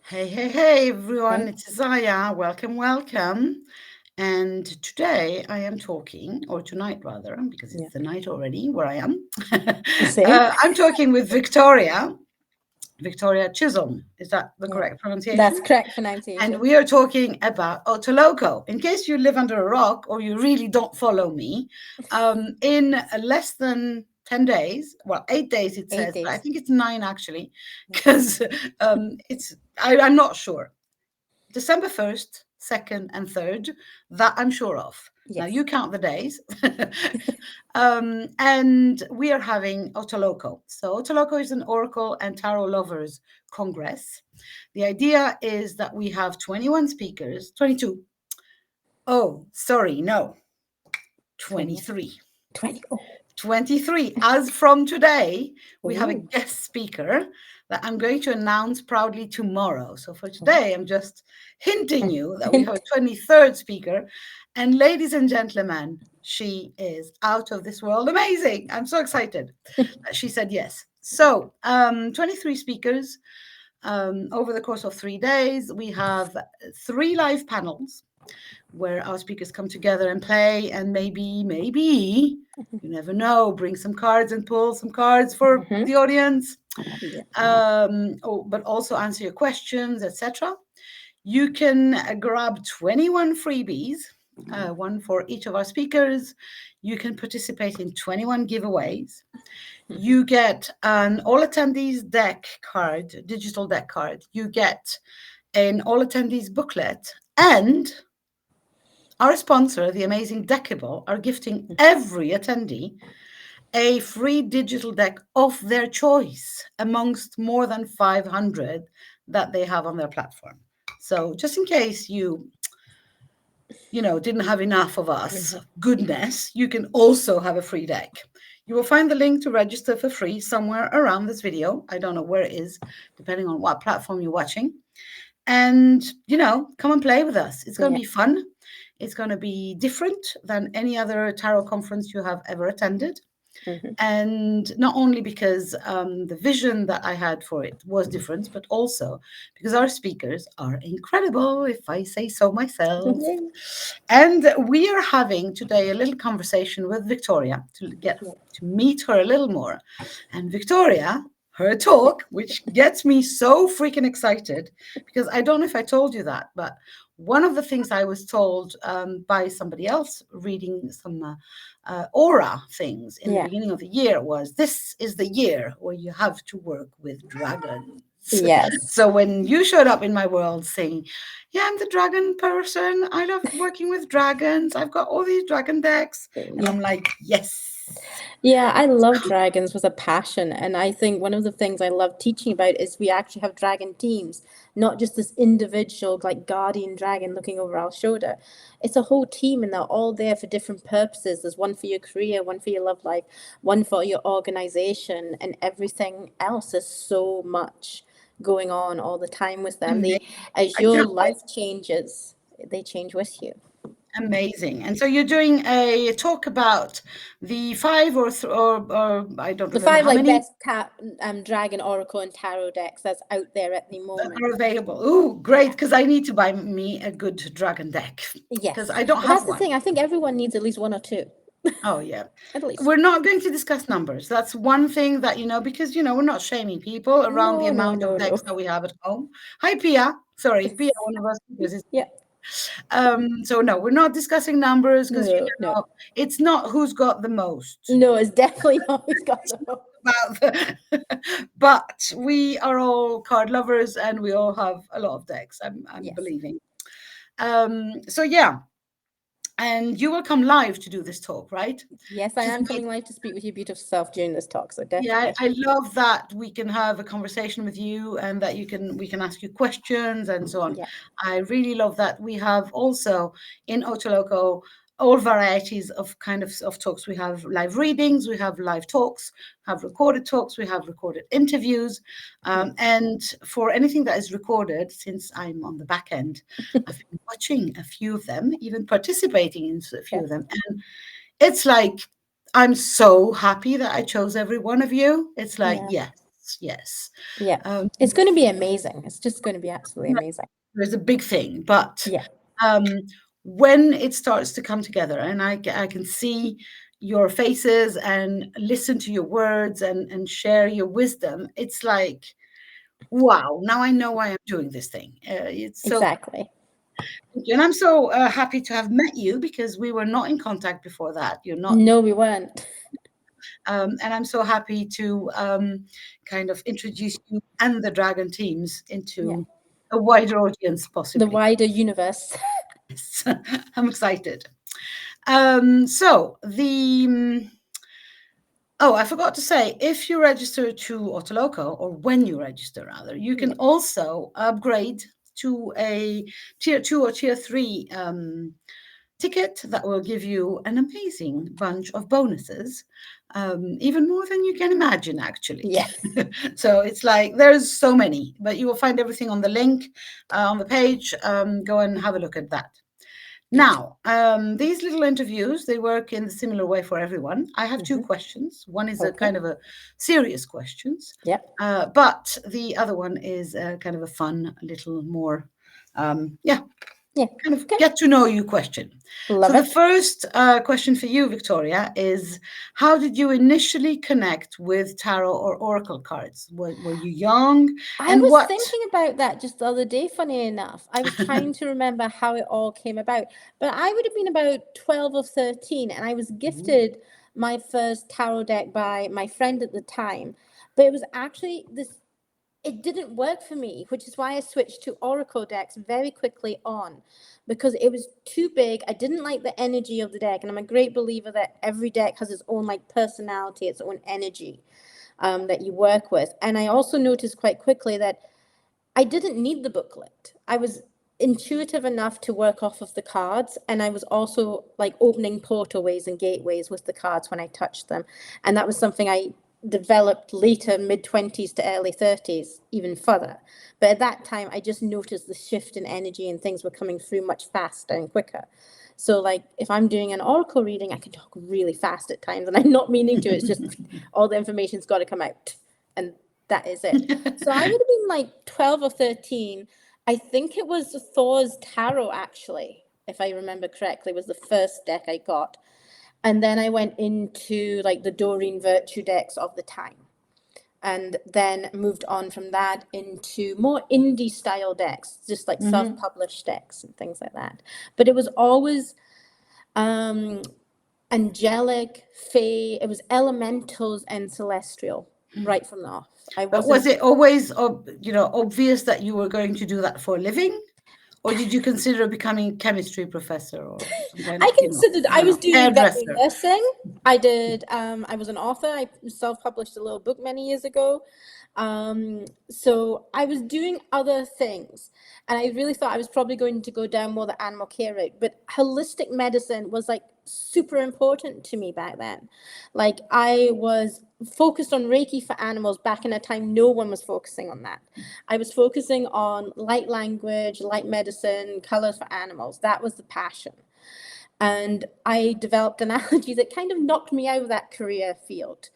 Hey, everyone, Hey. it's Zaya. Welcome. And today I am talking, or tonight rather, because it's Yeah. the night already where I am. Same. I'm talking with Victoria Chisholm. Is that the Yeah. correct That's pronunciation? correct And pronunciation. we are talking about OTALOCO. In case you live under a rock or you really don't follow me, in less than 10 days, well, 8 days it Eight says, but I days. think it's 9 actually, Yeah. because I'm not sure. December 1st, 2nd, and 3rd, that I'm sure of. Now Yes. you count the days. And we are having OTALOCO. So OTALOCO is an Oracle and Tarot Lovers Congress. The idea is that we have 21 speakers, 22. Oh, sorry, no, 21. 23. 20. Oh. 23. As from today, we have a Oh. guest speaker that I'm going to announce proudly tomorrow. So for Oh. today, I'm just hinting you that we have a Hint. 23rd speaker. And ladies and gentlemen, she is out of this world amazing. I'm so excited that she said yes. So 23 speakers over the course of 3 days. We have 3 live panels where our speakers come together and play, and maybe you never know, bring some cards and pull some cards for Mm-hmm. the audience, Yeah. but also answer your questions, etc. You can grab 21 freebies, one for each of our speakers. You can participate in 21 giveaways. Mm-hmm. You get an all attendees deck card, digital deck card. You get an all attendees booklet, and our sponsor, the amazing Deckible, are gifting every attendee a free digital deck of their choice amongst more than 500 that they have on their platform. So just in case didn't have enough of us Mm-hmm. goodness, you can also have a free deck. You will find the link to register for free somewhere around this video. I don't know where it is, depending on what platform you're watching. And come and play with us. It's going to Yeah. be fun. It's going to be different than any other tarot conference you have ever attended. Mm-hmm. And not only because the vision that I had for it was different, but also because our speakers are incredible, if I say so myself. Yay. And we are having today a little conversation with Victoria to get Yeah. to meet her a little more. And Victoria, her talk, which gets me so freaking excited, because I don't know if I told you that, but one of the things I was told by somebody else reading some aura things in the Yeah. beginning of the year was, this is the year where you have to work with dragons. Yes. So when you showed up in my world saying, yeah, I'm the dragon person, I love working with dragons, I've got all these dragon decks, and Yeah. I'm like, yes. Yeah, I love dragons with a passion. And I think one of the things I love teaching about is we actually have dragon teams, not just this individual, like guardian dragon looking over our shoulder. It's a whole team, and they're all there for different purposes. There's one for your career, one for your love life, one for your organization, and everything else. Is so much going on all the time with them. Amazing. As I your can't wait. life changes, they change with you. Amazing. And so you're doing a talk about the five or I don't The remember five how like many best dragon, oracle, and tarot decks that's out there at the that moment. are available. Ooh, great, Yeah. because I need to buy me a good dragon deck because Yes. I don't But have that's the one. thing. I think everyone needs at least one or two. Oh, yeah. At least. We're not going to discuss numbers. That's one thing that, because, we're not shaming people around the No, no, amount of no, decks no. that we have at home. Hi, Pia. Sorry, Pia, one of our speakers is. Yeah. So no, we're not discussing numbers because, No, no. it's not who's got the most. No, it's definitely not who's got the most. About but we are all card lovers and we all have a lot of decks. I'm Yes. believing. So yeah, and you will come live to do this talk, right? Yes, I Which is am coming live to speak with your beautiful self during this talk, so Yeah, definitely. I love that we can have a conversation with you and that we can ask you questions and so on. Yeah. I really love that. We have also in OTALOCO all varieties of of talks. We have live readings, we have live talks, talks, we have recorded interviews. Yeah. And for anything that is recorded, since I'm on the back end, I've been watching a few of them, even participating in a few Yeah. of them. And it's like, I'm so happy that I chose every one of you. It's like, Yeah. yes. Yes. Yeah. Um, It's going to be amazing. It's just going to be absolutely amazing. there's a big thing, but Yeah. when it starts to come together, and I can see your faces and listen to your words and share your wisdom, it's like, wow, now I know why I'm doing this thing. It's so, Exactly. and I'm so happy to have met you because we were not in contact before that. You're not, No, we weren't. and I'm so happy to kind of introduce you and the Dragon teams Yeah. into a wider audience, The possibly. wider universe. Yes, I'm excited. So oh, I forgot to say, if you register to OTALOCO, or when you register rather, you can Yeah. also upgrade to a tier 2 or tier 3 ticket that will give you an amazing bunch of bonuses, even more than you can imagine, actually. Yes. So it's like there's so many, but you will find everything on the link on the page. Go and have a look at that. Now, these little interviews, they work in a similar way for everyone. I have two questions. One is a Okay. kind of a serious questions, Yep. but the other one is kind of a fun, a little more, yeah, Yeah. kind of Okay. get to know you question. So Love the it. first question for you, Victoria, is how did you initially connect with tarot or oracle cards? Were you young? I And was what? thinking about that just the other day, funny enough. I was trying to remember how it all came about. But I would have been about 12 or 13, and I was gifted my first tarot deck by my friend at the time. But it was actually this, it didn't work for me, which is why I switched to oracle decks very quickly on, because it was too big. I didn't like the energy of the deck, and I'm a great believer that every deck has its own like personality, its own energy that you work with. And I also noticed quite quickly that I didn't need the booklet. I was intuitive enough to work off of the cards, and I was also like opening portalways and gateways with the cards when I touched them. And that was something I developed later, mid-20s to early 30s, even further. But at that time, I just noticed the shift in energy and things were coming through much faster and quicker. So, like, if I'm doing an oracle reading, I can talk really fast at times, and I'm not meaning to. It's just all the information's got to come out, and that is it. So I would have been like 12 or 13. I think it was Thor's Tarot, actually, if I remember correctly, was the first deck I got. And then I went into like the Doreen Virtue decks of the time. And then moved on from that into more indie style decks, just like self-published decks and things like that. But it was always um, angelic, fae, it was elementals and celestial right from the off. I But was wasn't. it always, obvious that you were going to do that for a living? Or did you consider becoming a chemistry professor or some kind I of, considered I I don't was know, doing veterinary hairdresser? nursing. I did. I was an author. I self-published a little book many years ago. So I was doing other things, and I really thought I was probably going to go down more the animal care route. But holistic medicine was like super important to me back then. Like I was focused on Reiki for animals back in a time no one was focusing on that. I was focusing on light language, light medicine, colors for animals. That was the passion. And I developed an allergy that kind of knocked me out of that career field.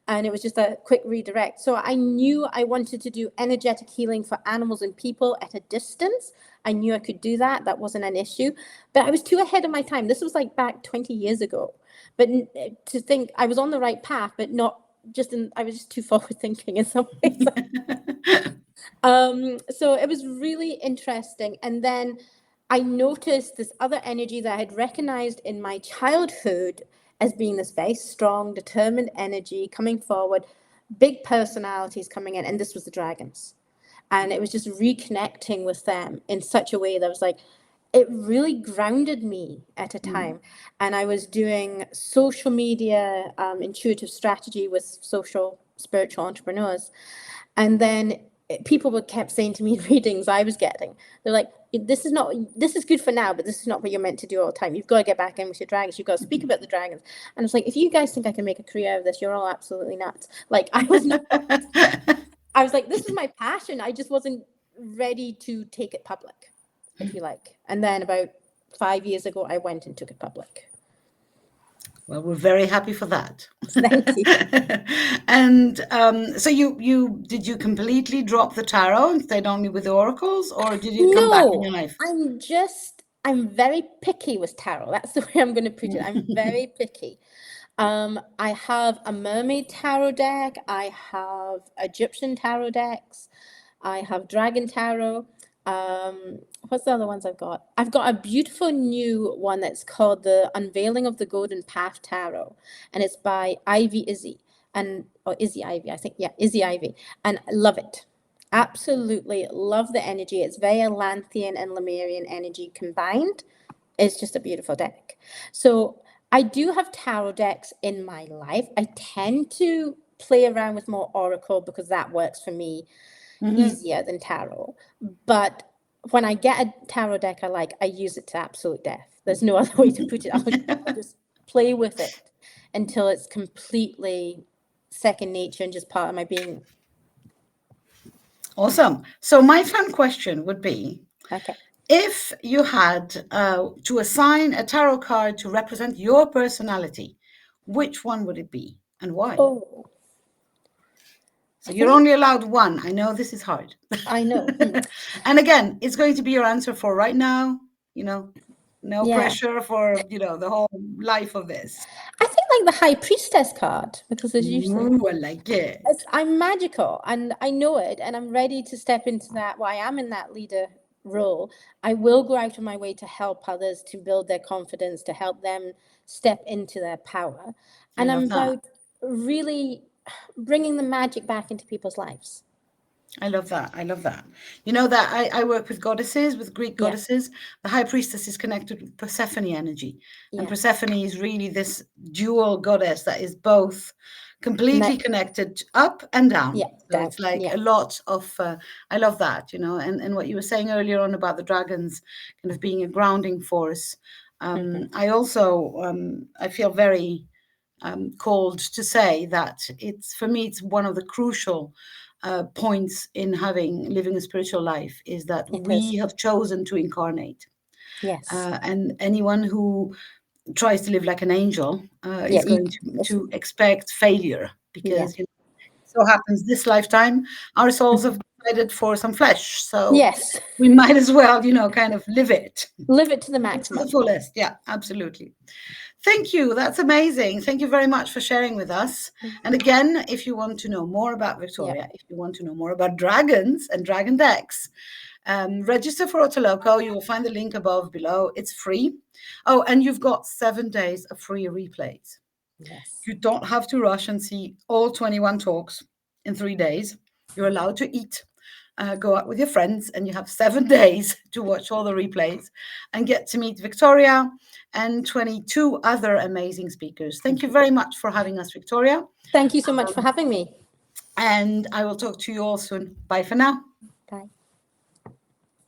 And it was just a quick redirect. So I knew I wanted to do energetic healing for animals and people at a distance. I knew I could do that. That wasn't an issue. But I was too ahead of my time. This was like back 20 years ago. But to think I was on the right path, but not just in, I was just too forward thinking in some ways. So it was really interesting. And then I noticed this other energy that I had recognized in my childhood as being this very strong, determined energy coming forward, big personalities coming in, and this was the dragons. And it was just reconnecting with them in such a way that was like, it really grounded me at a time. And I was doing social media, intuitive strategy with social spiritual entrepreneurs. And then people would kept saying to me in readings I was getting, they're like, this is good for now, but this is not what you're meant to do all the time. You've got to get back in with your dragons. You've got to speak about the dragons. And it's like, if you guys think I can make a career out of this, you're all absolutely nuts. Like I was not, I was like, this is my passion. I just wasn't ready to take it public, if you like. And then about 5 years ago, I went and took it public. Well, we're very happy for that. Thank you. And so you did you completely drop the tarot and stayed only with the oracles, or did you come back in your No, life? I'm very picky with tarot. That's the way I'm going to put it. I'm very picky. I have a mermaid tarot deck. I have Egyptian tarot decks. I have dragon tarot. What's the other ones I've got? I've got a beautiful new one that's called the Unveiling of the Golden Path Tarot, and it's by Ivy Izzy and or Izzy Ivy, I think. Yeah, Izzy Ivy, and I love it. Absolutely love the energy. It's very Atlantean and Lemurian energy combined. It's just a beautiful deck. So I do have tarot decks in my life. I tend to play around with more oracle because that works for me easier than tarot. But when I get a tarot deck I like, I use it to absolute death. There's no other way to put it. I'll just play with it until it's completely second nature and just part of my being. Awesome. So my fun question would be, Okay. if you had to assign a tarot card to represent your personality, which one would it be and why? Oh, So I you're think only allowed one. I know this is hard. I know. And again, it's going to be your answer for right now, you know, no Yeah. pressure for, the whole life of this. I think like the High Priestess card because there's usually Ooh, I like it. I'm magical and I know it and I'm ready to step into that. Well, I am in that leader role. I will go out of my way to help others to build their confidence, to help them step into their power. I And I'm love that. about really bringing the magic back into people's lives. I love that. I love that. You know that I work with goddesses, with Greek Yeah, goddesses. The high priestess is connected with Persephone energy. And yeah. Persephone is really this dual goddess that is both completely That, connected up and yeah, down. So down. it's like Yeah. a lot of, I love that, and what you were saying earlier on about the dragons kind of being a grounding force. Mm-hmm. I also, I feel very called to say that it's, for me, it's one of the crucial points in living a spiritual life is that It we is. have chosen to incarnate. Yes. And anyone who tries to live like an angel Yeah. is going to expect failure Yeah. because, so happens this lifetime, our souls have decided for some flesh. So Yes. we might as well, kind of live it Live it to the to the maximum. fullest. Yeah, absolutely. Thank you. That's amazing. Thank you very much for sharing with us. And again, if you want to know more about Yeah. Victoria, if you want to know more about dragons and dragon decks, register for OTALOCO. You will find the link above below. It's free. Oh, and you've got 7 days of free replays. Yes. You don't have to rush and see all 21 talks in 3 days. You're allowed to eat, go out with your friends, and you have 7 days to watch all the replays and get to meet Victoria and 22 other amazing speakers. Thank you very much for having us, Victoria. Thank you so much for having me. And I will talk to you all soon. Bye for now. Bye.